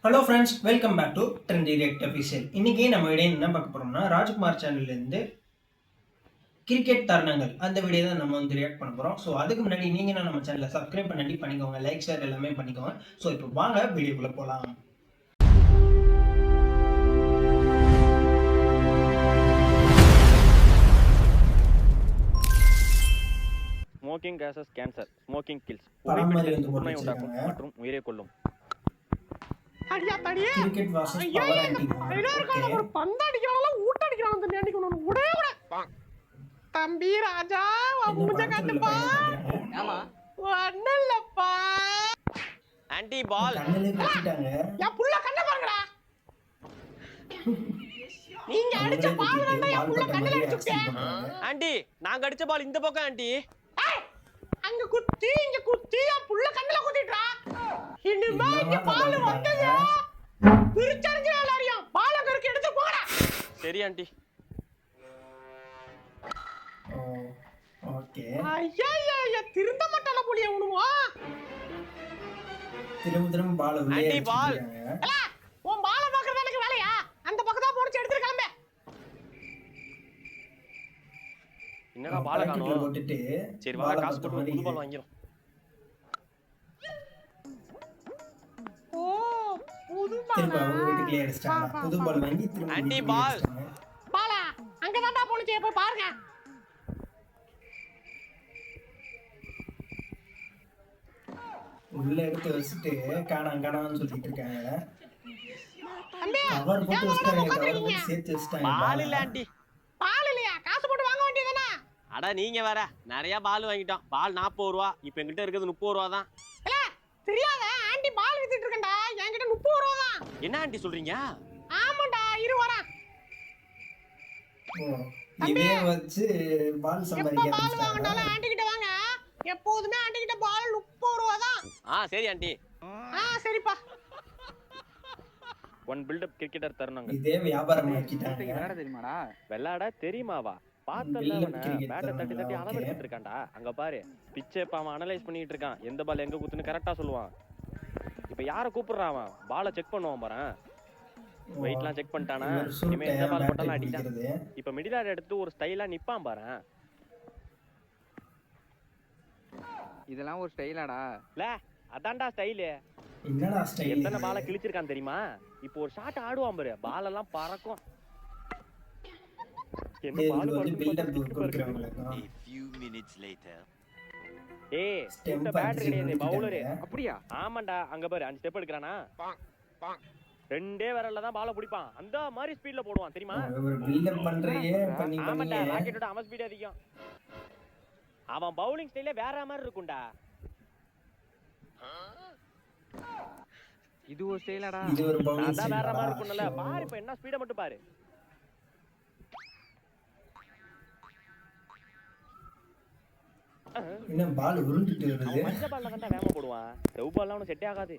Hello friends, welcome back to trendy react official. இன்னைக்கு நம்ம video என்ன பார்க்க போறோம்னா, ராஜ்குமார் சேனல்லேருந்து கிரிக்கெட் தருணங்கள் அந்த வீடியோ தான் நம்ம வந்து ரியாக்ட் பண்ண போகிறோம். ஸோ அதுக்கு முன்னாடி நீங்கள் நம்ம சேனலை சப்ஸ்கிரைப் பண்ணி பண்ணிக்கோங்க, லைக் ஷேர் எல்லாமே பண்ணிக்கோங்க. ஸோ இப்போ வாங்க வீடியோக்குள்ளே போகலாம். Smoking causes cancer, smoking kills, படம் மாதிரி புகைப்பிடித்தல் வந்து புற்றுநோய் போட்டு உண்டாக்கும் வச்சிருக்காங்க. மற்றும் உயிரை கொல்லும். Cricket versus power anti. ஒரு பந்து அடிக்கிறாங்களா ஊட்ட அடிக்கிறாங்க அந்த அன்னைக்கு ஒண்ணு உடே உட தம்பி ராஜா மூஞ்ச காட்டுப்பா. ஆமா ஒண்ணல்லப்பா ஆன்டி பால். கண்ணிலே குத்திட்டாங்க. யா புள்ள கண்ண பாருங்கடா. நீங்க அடிச்ச பால் வேண்டாம், யா புள்ள கண்ணல அடிச்சுட்டே. ஆன்டி நாங்க அடிச்ச பால் இந்த பக்கம் ஆன்டி. அங்க குத்தி இங்க குத்தி யா புள்ள கண்ணல குத்திட்டா. இனிமே இந்த பால் வந்தது பிரிச்சறிஞ்சு எல்லாரையும் பால கருக்கு எடுத்து போடா. சரி ஆன்டி. ஓகே. ஐயா திருந்த மாட்டால போலியே உணுவா. திரும்ப பால் உள்ளே ஆன்டி பால். அல உன் பால பாக்குறது எனக்கு வேலையா? அந்த பக்கத்தா போச்சு எடுத்து கிளம்பு. என்னடா பால் காணோம். போட்டுட்டு சரி வா காசு போட்டு புது பால் வாங்கிரோம். புது திரும்ப அவங்க வீட்டுக்குள்ளே அடிச்சிட்டாங்க. புது பால் வாங்கி திரும்ப ஆன்டி பால். பாலா அங்க தான்டா போனுச்சு, போய் பாருங்க. உள்ள எடுத்து வச்சிட்டு காணான்னு சொல்லிட்டு இருக்காங்க. தம்பி கவர் போட்டு வச்சிட்டாங்க, கவர் போட்டு சேர்த்து வச்சிட்டாங்க. பால் இல்ல ஆன்டி. பால் இல்லையா? காசு போட்டு வாங்க வேண்டியதுதானே. அட நீங்க வேற நிறைய பால் வாங்கிட்டோம். பால் 40 ரூபா, இப்போ என்கிட்ட இருக்குது 30 ரூபா தான். இல்ல தெரியாத ஆண்டி பால் வித்துட்டு இருக்கேன்டா, என்கிட்ட 30 ரூபா தான். என்ன ஆன்டி சொல்றீங்க? ஆமாடா இரு வரேன். இதே வச்சு பால் எப்ப சம்பாதிக்க பால் வாங்கினாலும் ஆரம்பிச்சிட்டாங்க. ஆண்டி கிட்ட வாங்க. எப்போதுமே ஆண்டி கிட்ட பால் 30 ரூபா தான். சரி ஆன்டி. சரிப்பா. ஒன் பில்டப் கிரிக்கெட்டர் தருணங்கள். இதே வியாபாரம் ஆக்கிட்டாங்க. விளையாட தெரியுமாடா? விளையாட தெரியுமாவா? பார்த்தல Build-up அவன cricket பேட்டை தட்டி தட்டி தருணங்களா? அளவு எடுத்துட்டு இருக்கான்டா. அங்க பாரு பிச்சை இப்ப அவன் அனலைஸ் பண்ணிட்டு இருக்கான். எந்த பால் எங்க குத்துன்னு கரெக்டா சொல்லுவான். இப்ப யாரை கூப்பிடுறான் அவன்? பாலை செக் பண்ணுவான் பாரு. வெயிட்லாம் செக் பண்ணிட்டானா? இனிமே எந்த பால் போட்டாலும் அடிக்கலாம். இப்ப மிடில் ஆர்டர் எடுத்து ஒரு ஸ்டைலா நிப்பான் பாரு. இதெல்லாம் ஒரு ஸ்டைலாடா? ல அதான்டா ஸ்டைலு. என்னடா ஸ்டைல்? எத்தனை பாலை கிழிச்சிருக்கான் தெரியுமா? இப்போ ஒரு ஷாட் ஆடுவான் பாரு, பால் எல்லாம் பறக்கும். என்ன பால் பில்டப் பறக்கும். கொடுக்கறவங்களுக்கு A few minutes later. ஏய் Stump இந்த பேட்டர் அடிச்சு கிடையாது, பவுலரு. அப்படியா? ஆமாண்டா, அங்க பாரு 5 ஸ்டெப் எடுக்கறானா? ரெண்டே விரல்ல தான் பாலை பிடிப்பான். அந்த மாதிரி ஸ்பீட்ல போடுவான் தெரியுமா? ஒரு பில்டப் பண்றீங்க பண்ணி ஆமாண்டா, பண்ணி ராக்கெட்டோட அவன் ஸ்பீட் அதிகம். அவன் பவுலிங் ஸ்டைலே வேற மாதிரி இருக்கும்டா. இது ஒரு ஸ்டைலாடா? இது ஒரு பவுலிங் அதான் வேற மாதிரி ஸ்டைல். இருக்கும்ல. பாரு இப்ப என்ன ஸ்பீட மட்டும் பாரு. என்ன பால் உருண்டுட்டு வருது. அவன் மஞ்ச பால்ல தான் வேகமா போடுவான். செவ் பால்லாம் அவனுக்கு செட்டே ஆகாது.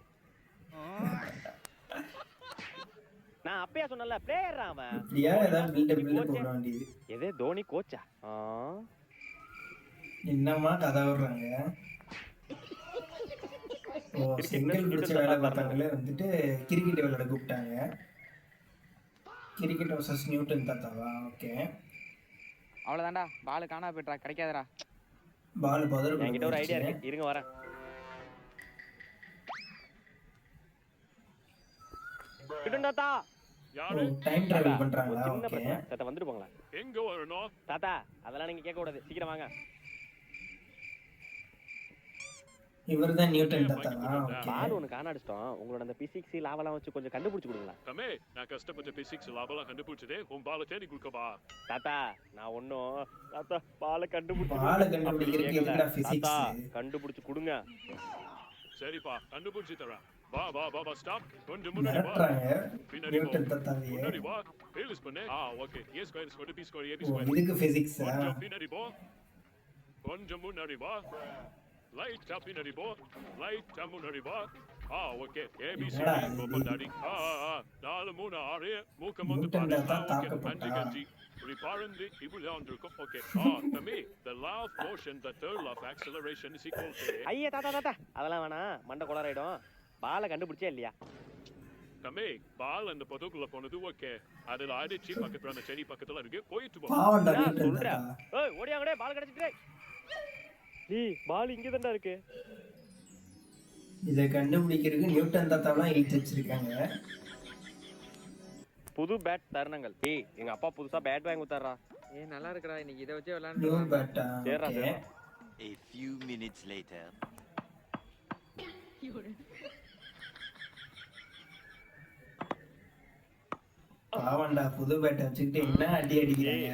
நான் அப்பயே சொன்னல பிளேயர் அவன். இப்படியா ஏதாவது பில்டப் போட வேண்டியது. எதே தோனி கோச்சா? என்னமா கதை வர்றாங்க. சிங்கிள் பிடிச்ச வேலை பார்த்தாங்களே வந்துட்டு கிரிக்கெட் விளையாட கூப்பிட்டாங்க. கிரிக்கெட் வர்சஸ் நியூட்டன் தாத்தாவா? ஓகே. அவ்வளவுதான்டா, பால் காணா போயிட்டா, கிடைக்காதடா. பால் பதற. என்கிட்ட ஒரு ஐடியா இருக்கு, இருங்க வரேன். கிட்டன் தாத்தா டைம் டிராவல் பண்றாங்களா? சின்ன ஓகே. பிரச்சனை. தாத்தா வந்துட்டு போங்களா? எங்க வரணும்? தாத்தா அதெல்லாம் நீங்க கேட்க கூடாது, சீக்கிரம் வாங்க. இவர்தான் நியூட்டன் தாத்தாவா? ஓகே. பால் ஒன்று காணாடிச்சிட்டோம். உங்களோட அந்த பிசிக்ஸ் லாவெல்லாம் வச்சு கொஞ்சம் கண்டுபிடிச்சு கொடுங்களா? தம்பி, நான் கஷ்டப்பட்ட பிசிக்ஸ் லாபெல்லாம் கண்டுபிடிச்சதே உன் பாலை தேடி கொடுக்கவா? தாத்தா நான் ஒன்னும் தாத்தா பாலை பாலை கண்டுபிடிக்கிறதுக்கு எதுக்குடா physics? கண்டுபிடிச்சு கொடுங்க. சரிப்பா, கண்டுபிடிச்சு தரேன். வா வா வா வா ஸ்டாப். கொஞ்சம் முன்னாடி வா. மிரட்டுறாங்க பின்னாடி வா. நியூட்டன் தாத்தாவே. முன்னாடி வா. ரியலைஸ் பண்ணு. Okay. A square square B square AB whole, square. இதுக்கு பிசிக்ஸா? கொஞ்சம் பின்னாடி போ. கொஞ்சம் முன்னாடி வா. லைட் பின்னாடி போ. லைட் முன்னாடி வா. ஓகே. ABC போப்படாடி. 4 3 6 மூக்க வந்து பாரு. ஓகே. 5 5 இப்படி பாருங்க, இப்படி வந்திருக்கும். ஓகே. தம்பி, the law of motion, the third law of acceleration is equal to ஐயா தாத்தா தாத்தா அதெல்லாம் வேணாம், மண்டை குளறாயிடும். பாலை கண்டுபிடிச்சே இல்லையா? தம்பி பால் அந்த பொதுக்குள்ள போனது ஓகே அதுல அடிச்சு பக்கத்துல அந்த செடி பக்கத்துல இருக்கு போயிட்டு போ பாவண்டா என்ன நியூட்டன் சொல்ற? தாத்தா. ஏய் ஓடியாங்கடே பால் கிடைச்சிட்டே. டேய் பால் இங்க தான்டா இருக்கு. இதை கண்டுபிடிக்கிறதுக்கு நியூட்டன் தாத்தாவெல்லாம் எழுதி வச்சிருக்காங்க. புது பேட் தருணங்கள். டேய் எங்க அப்பா புதுசா பேட் வாங்கி கொடுத்தாரா. ஏய் நல்லா இருக்குடா, இன்னைக்கு இதை வச்சே நியூ விளையாண்டு பேட்டா. சரிடா ஓகே. சரிடா. A few minutes later. பாவண்டா புது பேட்டை வச்சுக்கிட்டு என்ன அடி அடிக்கிறாங்க.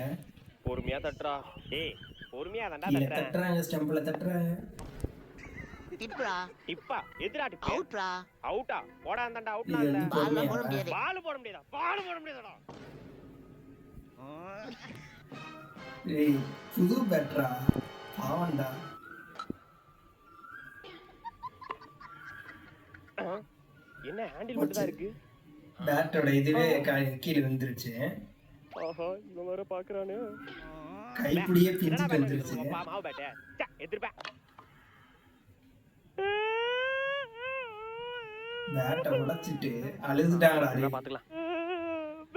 பொறுமையா தட்டுறா. டேய் பொறுமையா தான்டா கீழே தட்டுறேன். தட்டுறாங்க, ஸ்டெம்பில் தட்டுறாங்க. டிப்ரா டிப்பா எதுடா டிப்பு? அவுட்ரா அவுட்டா போடா அந்தாண்டா இது அவுட்லாம் இல்ல. வந்து பால்லாம் போட பொறுமையா. முடியாது. பால் போட முடியாதா? பால் போட முடியாதடா. ஏய் புது பேட்டரா பாவண்டா. என்ன ஹேண்டில் மட்டும் தான் இருக்கு. பேட்டோட இதுவே கீழே விழுந்துருச்சு. ஆஹா இவன் வேற பாக்குறானே. கைப்பிடியே என்னடா பிஞ்சிட்டு பேட் வந்துருச்சு. எடுத்துட்டு வா, மாவு பேட்டை. சே எதிர்பா. பேட்டை உடைச்சிட்டு அழுதுட்டாங்கடா. டேய். பாத்துக்கலாம்.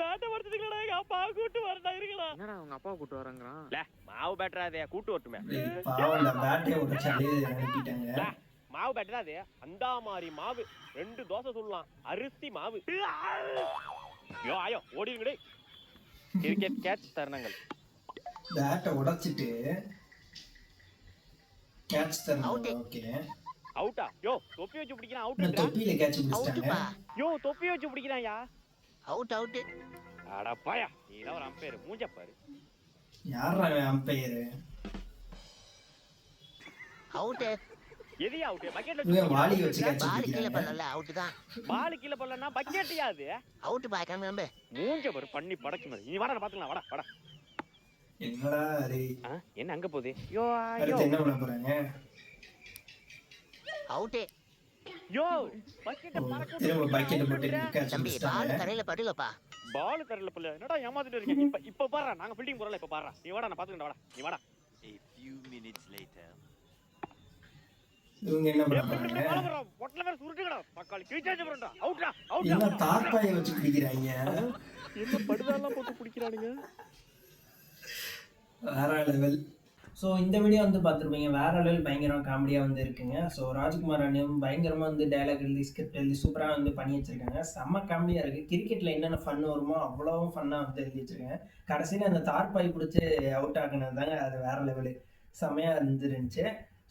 பேட்டை உடைச்சிட்டீங்களா? எங்க அப்பா கூட்டி வரடா இருங்களா. என்னடா உங்க அப்பாவை கூட்டு வரேங்கிறான். ல மாவு பேட்டரா அதே கூட்டி வரட்டுமே. டேய், பாவண்டா பேட்டையை உடைச்சு அழுது அனுப்பிட்டாங்க. ல, மாவு பேட்டர் தான் அது. அந்த மாதிரி மாவு 2 தோசை சொல்லலாம். அரிசி மாவு. யோ ஆயோ ஓடிடுங்கடே. கிரிக்கெட் கேட்ச் தருணங்கள். பேட்டை உடைச்சிட்டு கேட்ச் Out. தரணும். ஓகே. அவுட்டா? யோ தொப்பி வச்சு பிடிக்கிறான். இந்த அவுட்ன்றா. தொப்பியில கேட்ச் பிடிச்சிட்டாங்க. அவுட்டுப்பா யோ தொப்பி வச்சு பிடிக்கிறான்யா. அவுட் அவுட் அட பாயா நீ தான் ஒரு அம்பையர் மூஞ்ச பாரு. யாரா அம்பையர்? Out எதியா out? பக்கெட்ல இவன் வாளி வச்சு கேட்ச் பால் கீழே பிடிக்கிறாங்க. பண்ணல அவுட் தான். பால் கீழ போடலன்னா பக்கெட்யா அது. அவுட் பா கிளம்பு. மூஞ்ச பாரு பண்ணி படக்கு மாதிரி. நீ வாடா பாத்துக்கலாம் வாடா வாடா. என்னடா டேய், என்ன அங்க போகுது? யோ யோ அடுத்து என்ன பண்ண போறாங்க? அவுட் யோ பக்கெட்ட பறக்க திரும்ப பக்கெட் போட்டு கேட்ச் தம்பி பால் பிடிச்சிட்டாங்க. தரையில படுலப்பா. பால் தரல புள்ள. என்னடா ஏமாத்திட்டு இருக்கீங்க? இப்ப பாறா நாங்க ஃபீல்டிங் போறல. இப்ப பாறா நீ வாடா நான் பாத்துக்கறேன் வாடா. நீ வாடா. A few minutes later. இவங்க என்ன பண்ண எப்படி போறாங்க? பால் போறா? பொட்டல வேற சுருட்டுங்கடா. தக்காளி கீச்சாச்சு போறடா. அவுட்ரா என்ன அவுட்ரா. தார்பாயை வச்சு பிடிக்கிறாங்க. என்ன படுதாலாம் போட்டு பிடிக்கிறானுங்க. வேற லெவல். ஸோ இந்த வீடியோ வந்து பார்த்துருப்பீங்க. வேற லெவல் பயங்கரமாக காமெடியாக வந்து இருக்குங்க. ஸோ ராஜ்குமார் அண்ணன் பயங்கரமாக வந்து டைலாக் எழுதி ஸ்கிரிப்ட் எழுதி சூப்பராக வந்து பண்ணி வச்சிருக்காங்க. செம்ம காமெடியாக இருக்குது. கிரிக்கெட்டில் என்னென்ன ஃபன் வருமோ அவ்வளோவும் ஃபன்னாக வந்து எழுதி வச்சிருக்காங்க. கடைசியில் அந்த தார்பாய் பிடிச்சி அவுட் ஆகினது தாங்க அது வேற லெவலு. செம்மையாக இருந்துருந்துச்சு.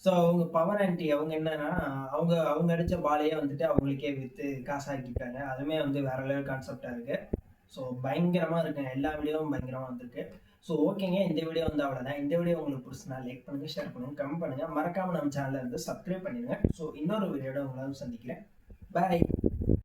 ஸோ அவங்க பவர் ஆன்டி அவங்க என்னன்னா அவங்க அடித்த பாலையே வந்துட்டு அவங்களுக்கே விற்று காசாக்கிட்டாங்க. அதுவுமே வந்து வேற லெவல் கான்செப்டாக இருக்குது. ஸோ பயங்கரமாக இருக்குங்க. எல்லா வீடியோவும் பயங்கரமாக வந்திருக்கு. ஸோ ஓகேங்க, இந்த வீடியோ வந்து அவ்வளோதான். இந்த வீடியோ உங்களுக்கு பிடிச்சினா லைக் பண்ணுங்கள், ஷேர் பண்ணுங்கள், கமெண்ட் பண்ணுங்கள். மறக்காமல் நம்ம சேனலை வந்து சப்ஸ்கிரைப் பண்ணிடுங்க. ஸோ இன்னொரு வீடியோட உங்களை வந்து சந்திக்கிறேன். பாய்.